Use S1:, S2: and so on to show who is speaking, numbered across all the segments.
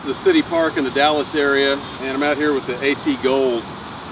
S1: This is a city park in the Dallas area, and I'm out here with the AT Gold.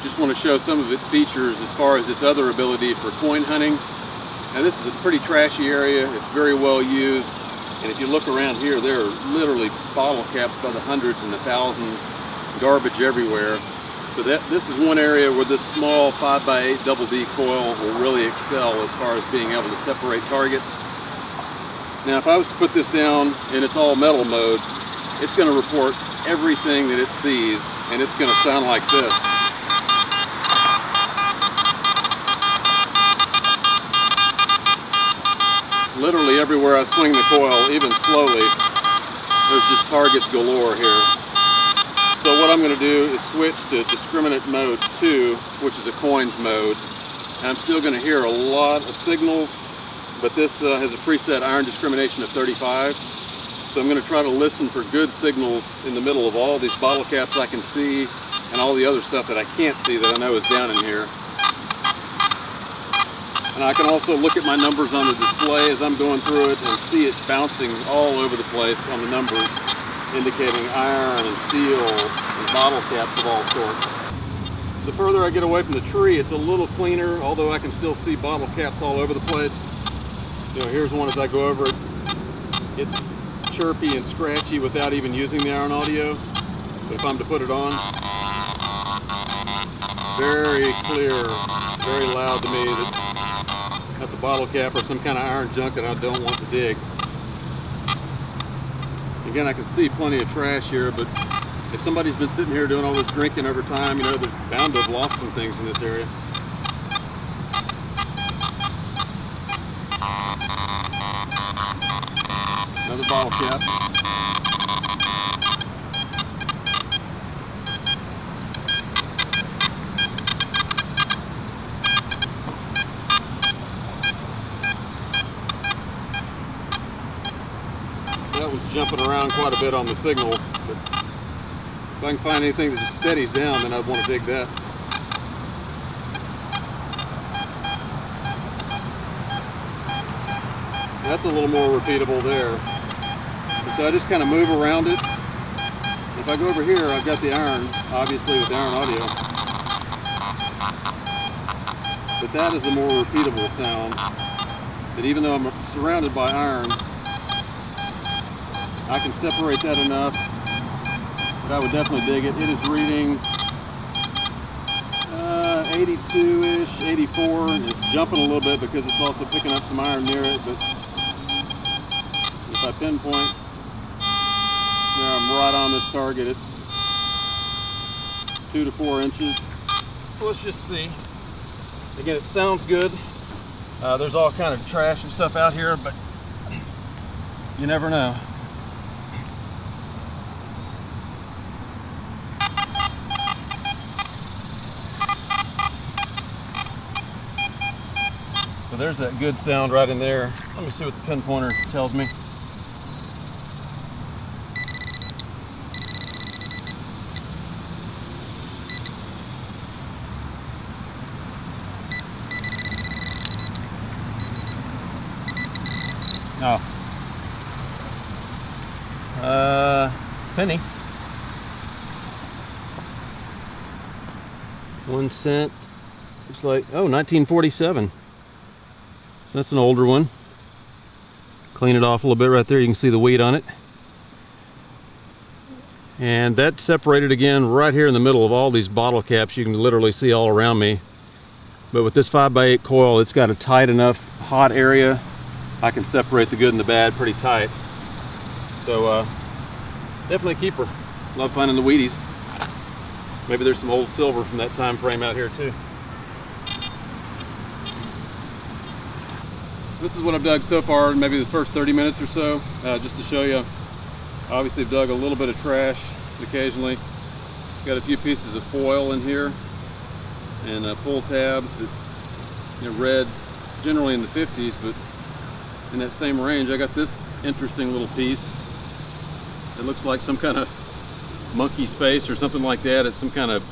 S1: Just want to show some of its features as far as its other ability for coin hunting. Now this is a pretty trashy area. It's very well used, and if you look around here, there are literally bottle caps by the hundreds and the thousands, garbage everywhere. So this is one area where this small 5x8 double D coil will really excel as far as being able to separate targets. Now if I was to put this down in its all metal mode, it's going to report everything that it sees, and it's going to sound like this. Literally everywhere I swing the coil, even slowly, there's just targets galore here. So what I'm going to do is switch to discriminant mode 2, which is a coins mode. And I'm still going to hear a lot of signals, but this has a preset iron discrimination of 35. So I'm going to try to listen for good signals in the middle of all these bottle caps I can see and all the other stuff that I can't see that I know is down in here. And I can also look at my numbers on the display as I'm going through it and see it bouncing all over the place on the numbers, indicating iron and steel and bottle caps of all sorts. The further I get away from the tree, it's a little cleaner, although I can still see bottle caps all over the place. You know, here's one as I go over it. It's chirpy and scratchy without even using the iron audio, but if I'm to put it on, very clear, very loud to me that that's a bottle cap or some kind of iron junk that I don't want to dig. Again, I can see plenty of trash here, but if somebody's been sitting here doing all this drinking over time, you know, there's bound to have lost some things in this area. Another bottle cap. That one's jumping around quite a bit on the signal, but if I can find anything that just steadies down, then I'd want to dig that. That's a little more repeatable there. And so I just kind of move around it. If I go over here, I've got the iron, obviously with the iron audio. But that is a more repeatable sound. That even though I'm surrounded by iron, I can separate that enough that I would definitely dig it. It is reading 82-ish, 84. It's jumping a little bit because it's also picking up some iron near it, but if I pinpoint, there I'm right on this target. It's 2 to 4 inches. So let's just see. Again, it sounds good. There's all kind of trash and stuff out here, but you never know. So there's that good sound right in there. Let me see what the pin pointer tells me. Penny. 1 cent. Looks like, oh, 1947. So that's an older one. Clean it off a little bit right there. You can see the weed on it. And that's separated again right here in the middle of all these bottle caps. You can literally see all around me. But with this 5x8 coil, it's got a tight enough hot area. I can separate the good and the bad pretty tight. So definitely a keeper. Love finding the Wheaties. Maybe there's some old silver from that time frame out here too. This is what I've dug so far, maybe the first 30 minutes or so, just to show you. Obviously I've dug a little bit of trash occasionally. Got a few pieces of foil in here and pull tabs that, you know, read generally in the 50s, but in that same range. I got this interesting little piece. It looks like some kind of monkey's face or something like that. It's some kind of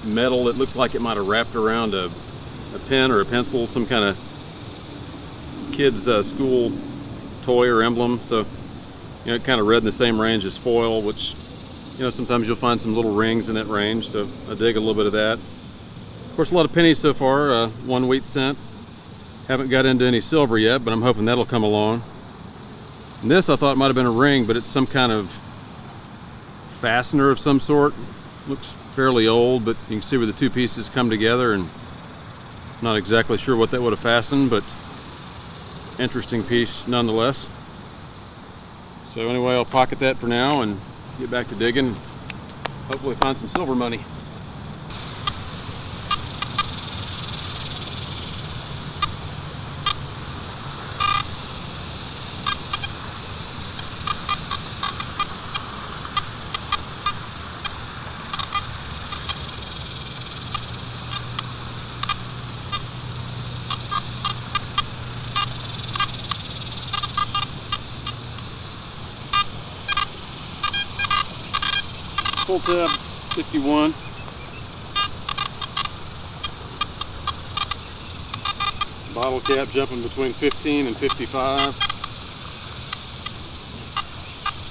S1: metal that looks like it might have wrapped around a pen or a pencil, some kind of kid's school toy or emblem. So You know, kind of red in the same range as foil, which, you know, sometimes you'll find some little rings in that range, so I dig a little bit of that. Of course, a lot of pennies so far, 1 wheat cent. Haven't got into any silver yet, but I'm hoping that'll come along. And this I thought might have been a ring, but it's some kind of fastener of some sort. Looks fairly old, but you can see where the two pieces come together, and not exactly sure what that would have fastened, but interesting piece nonetheless. So anyway, I'll pocket that for now and get back to digging. Hopefully find some silver money. Full tab 51. Bottle cap jumping between 15 and 55.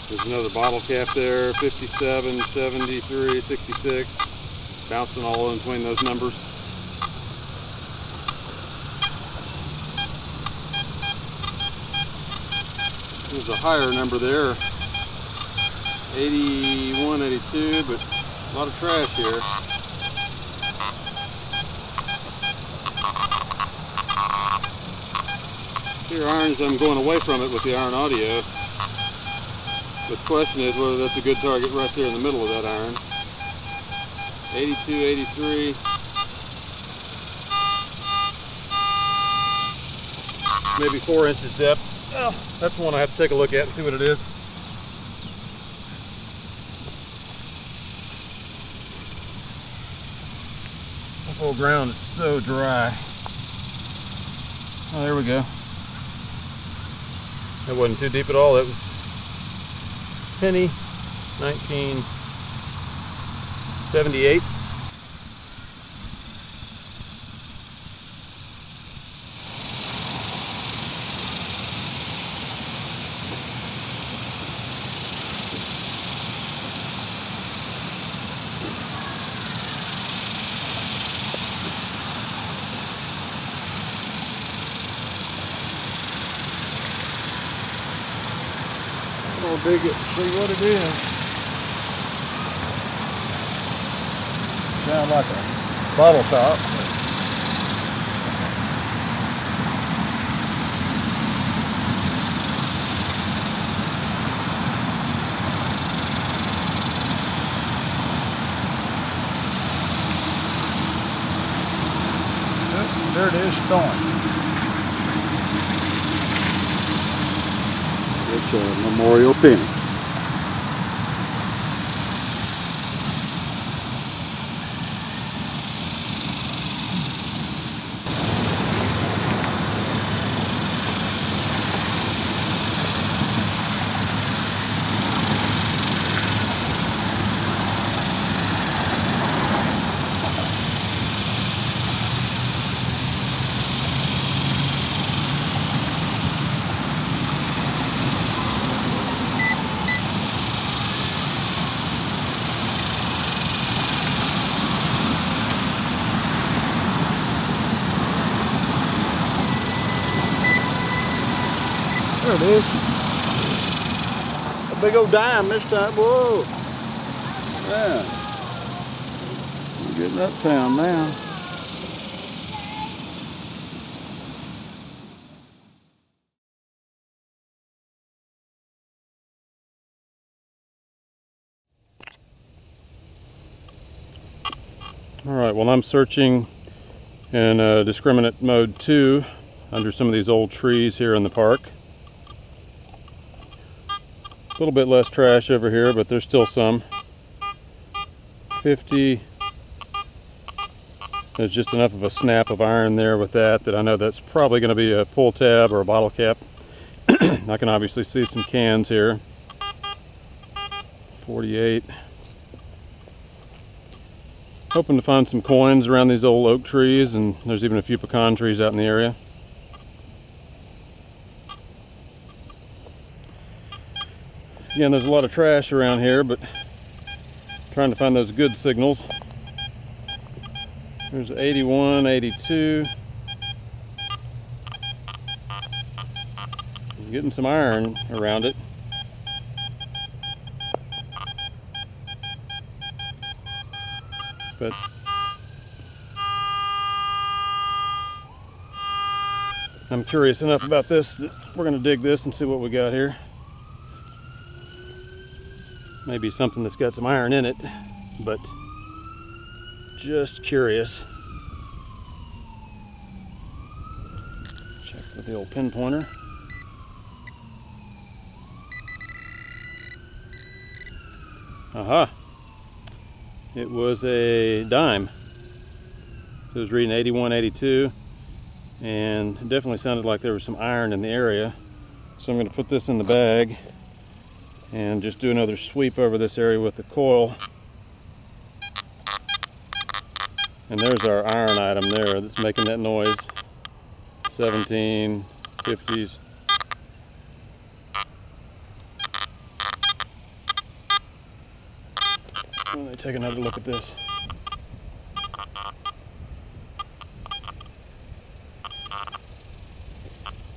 S1: There's another bottle cap there, 57, 73, 66. Bouncing all in between those numbers. There's a higher number there. 81, 82, but a lot of trash here. Here irons, I'm going away from it with the iron audio. But the question is whether that's a good target right there in the middle of that iron. 82, 83. Maybe 4 inches depth. Oh, that's one I have to take a look at and see what it is. This whole ground is so dry. Oh, there we go. That wasn't too deep at all. That was penny, 1978.
S2: I'll dig it, see what it is. Sound like a bottle top. There it is, storm. It's a memorial penny. There it is. A big old dime this time. Whoa. Yeah. We're getting uptown now.
S1: All right, well, I'm searching in discriminate mode 2 under some of these old trees here in the park. A little bit less trash over here, but there's still some. 50. There's just enough of a snap of iron there with that I know that's probably going to be a pull tab or a bottle cap. I can obviously see some cans here. 48. Hoping to find some coins around these old oak trees, and there's even a few pecan trees out in the area. Again, there's a lot of trash around here, but trying to find those good signals. There's 81, 82. I'm getting some iron around it. But I'm curious enough about this that we're going to dig this and see what we got here. Maybe something that's got some iron in it, but just curious. Check with the old pinpointer. Aha! It was a dime. So it was reading 81, 82, and it definitely sounded like there was some iron in the area. So I'm going to put this in the bag and just do another sweep over this area with the coil. And there's our iron item there that's making that noise. 17, 50s. Let me take another look at this.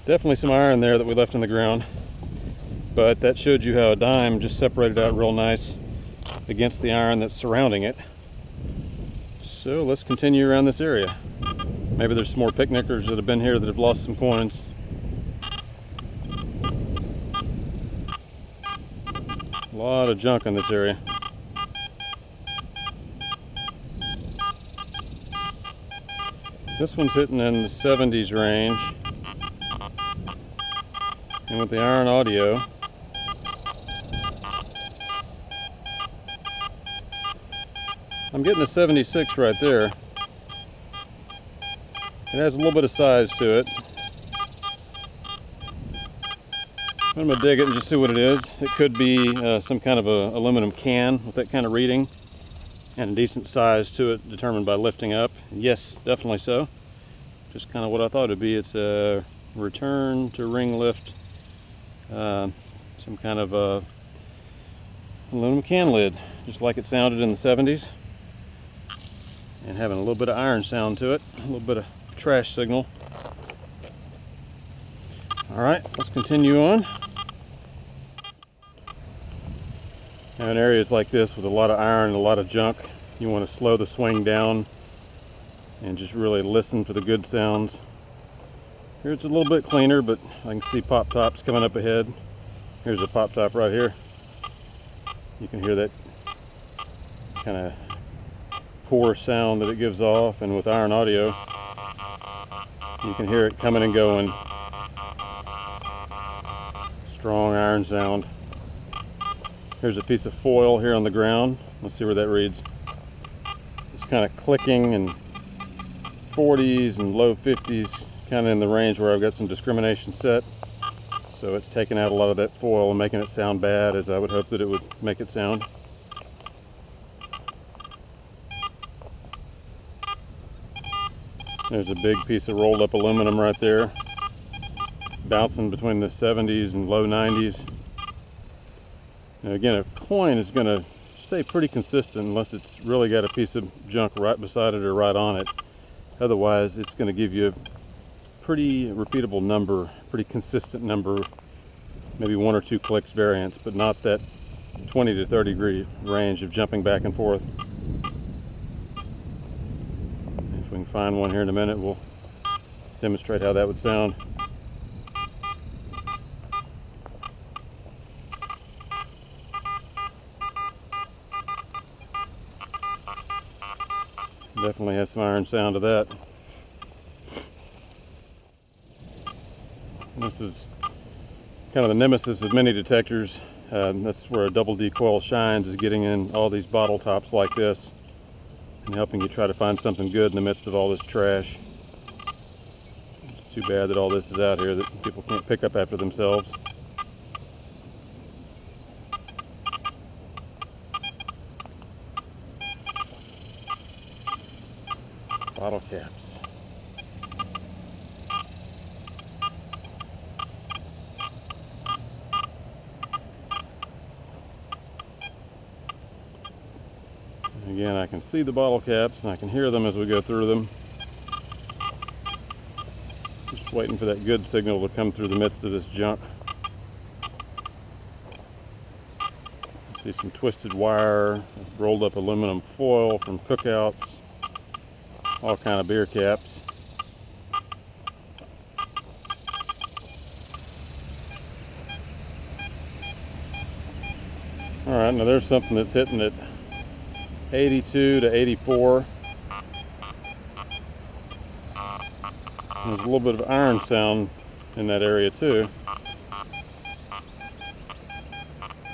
S1: Definitely some iron there that we left in the ground, but that showed you how a dime just separated out real nice against the iron that's surrounding it. So let's continue around this area. Maybe there's some more picnickers that have been here that have lost some coins. A lot of junk in this area. This one's hitting in the 70s range. And with the iron audio, I'm getting a 76 right there. It has a little bit of size to it. I'm going to dig it and just see what it is. It could be some kind of a aluminum can with that kind of reading, and a decent size to it determined by lifting up. Yes, definitely so. Just kind of what I thought it'd be. It's a return to ring lift, some kind of aluminum can lid, just like it sounded in the 70s, and having a little bit of iron sound to it, a little bit of trash signal. All right, let's continue on. Now in areas like this with a lot of iron and a lot of junk, you want to slow the swing down and just really listen for the good sounds. Here it's a little bit cleaner, but I can see pop tops coming up ahead. Here's a pop top right here. You can hear that kind of poor sound that it gives off, and with iron audio you can hear it coming and going. Strong iron sound. Here's a piece of foil here on the ground. Let's see where that reads. It's kind of clicking, and 40s and low 50s, kind of in the range where I've got some discrimination set. So it's taking out a lot of that foil and making it sound bad, as I would hope that it would make it sound. There's a big piece of rolled up aluminum right there, bouncing between the 70s and low 90s. Now again, a coin is going to stay pretty consistent unless it's really got a piece of junk right beside it or right on it. Otherwise, it's going to give you a pretty repeatable number, pretty consistent number, maybe 1 or 2 clicks variance, but not that 20 to 30 degree range of jumping back and forth. If we can find one here in a minute, we'll demonstrate how that would sound. Definitely has some iron sound to that. This is kind of the nemesis of many detectors. That's where a double D coil shines, is getting in all these bottle tops like this and helping you try to find something good in the midst of all this trash. It's too bad that all this is out here that people can't pick up after themselves. Bottle caps. Again, I can see the bottle caps and I can hear them as we go through them. Just waiting for that good signal to come through the midst of this junk. I see some twisted wire, rolled up aluminum foil from cookouts, all kind of beer caps. Alright, now there's something that's hitting at 82 to 84. There's a little bit of iron sound in that area too.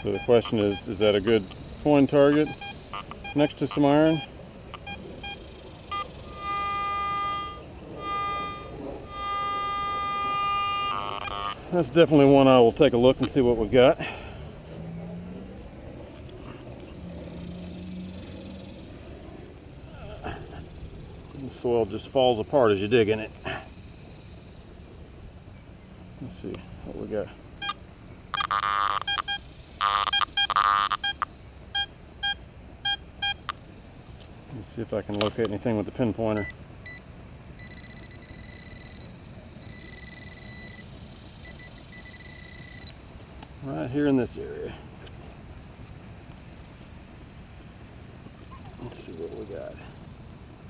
S1: So the question is that a good coin target next to some iron? That's definitely one I will take a look and see what we've got. The soil just falls apart as you dig in it. Let's see what we got. Let's see if I can locate anything with the pinpointer. Right here in this area. Let's see what we got.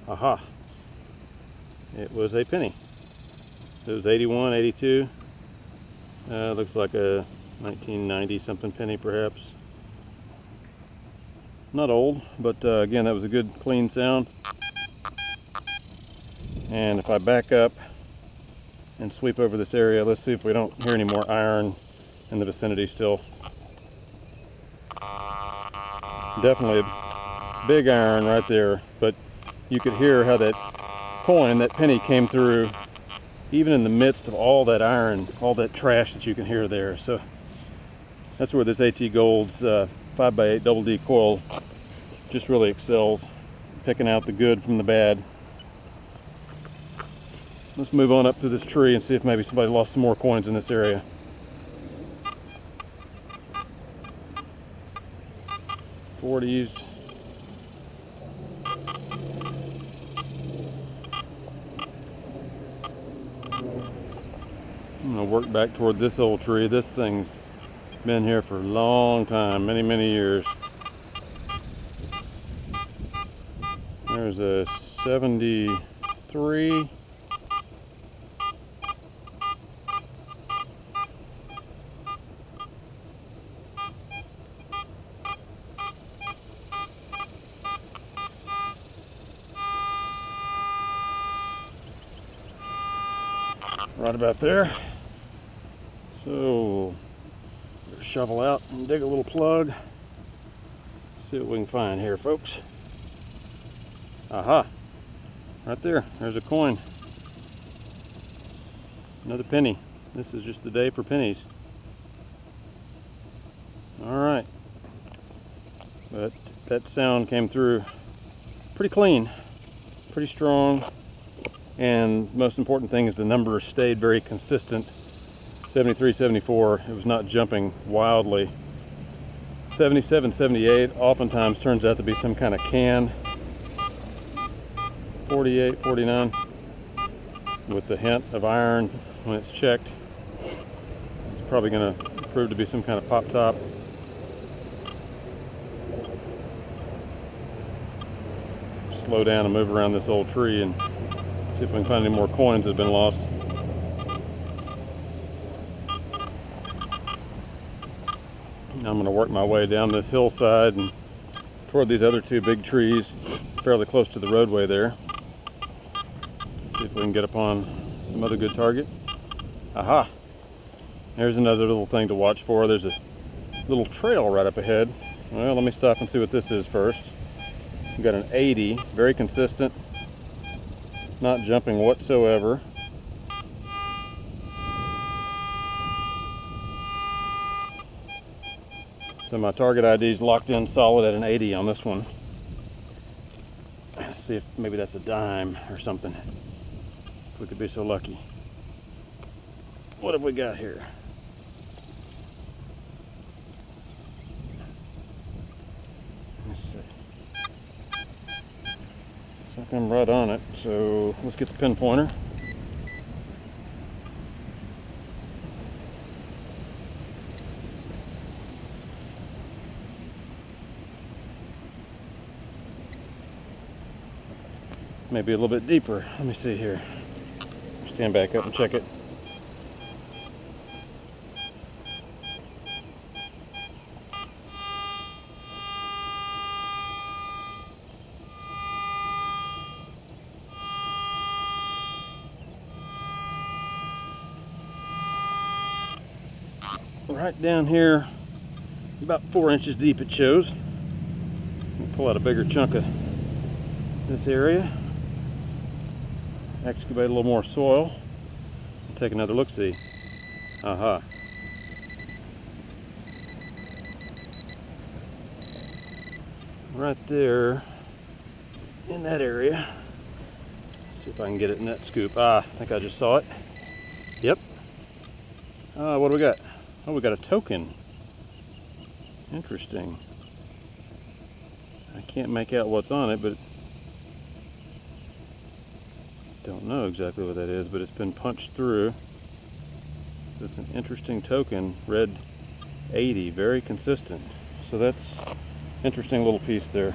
S1: Aha! It was a penny. It was 81, 82. Looks like a 1990 something penny perhaps. Not old, but again, that was a good clean sound. And if I back up and sweep over this area, let's see if we don't hear any more iron in the vicinity still. Definitely a big iron right there, but you could hear how that coin, that penny, came through even in the midst of all that iron, all that trash that you can hear there. So that's where this AT Gold's 5x8 double D coil just really excels, picking out the good from the bad. Let's move on up to this tree and see if maybe somebody lost some more coins in this area. '40s. I'm going to work back toward this old tree. This thing's been here for a long time, many, many years. There's a 73. Right about there. So, shovel out and dig a little plug. See what we can find here, folks. Aha! Right there. There's a coin. Another penny. This is just the day for pennies. Alright. But that sound came through pretty clean, pretty strong. And most important thing is the number stayed very consistent. 73, 74, it was not jumping wildly. 77, 78 oftentimes turns out to be some kind of can. 48, 49 with the hint of iron when it's checked. It's probably going to prove to be some kind of pop top. Slow down and move around this old tree and see if we can find any more coins that have been lost. Now I'm going to work my way down this hillside and toward these other two big trees fairly close to the roadway there. See if we can get upon some other good target. Aha! There's another little thing to watch for. There's a little trail right up ahead. Well, let me stop and see what this is first. We've got an 80, very consistent. Not jumping whatsoever. So my target ID is locked in solid at an 80 on this one. Let's see if maybe that's a dime or something. If we could be so lucky. What have we got here? Let's see. Looks like I'm right on it, so let's get the pin pointer. Maybe a little bit deeper. Let me see here. Stand back up and check it. Right down here, about 4 inches deep it shows. Pull out a bigger chunk of this area. Excavate a little more soil. Take another look-see. Aha. Right there in that area. See if I can get it in that scoop. Ah, I think I just saw it. Yep. What do we got? Oh, we got a token. Interesting. I can't make out what's on it, but don't know exactly what that is, but it's been punched through. It's an interesting token, red 80, very consistent. So that's interesting little piece there.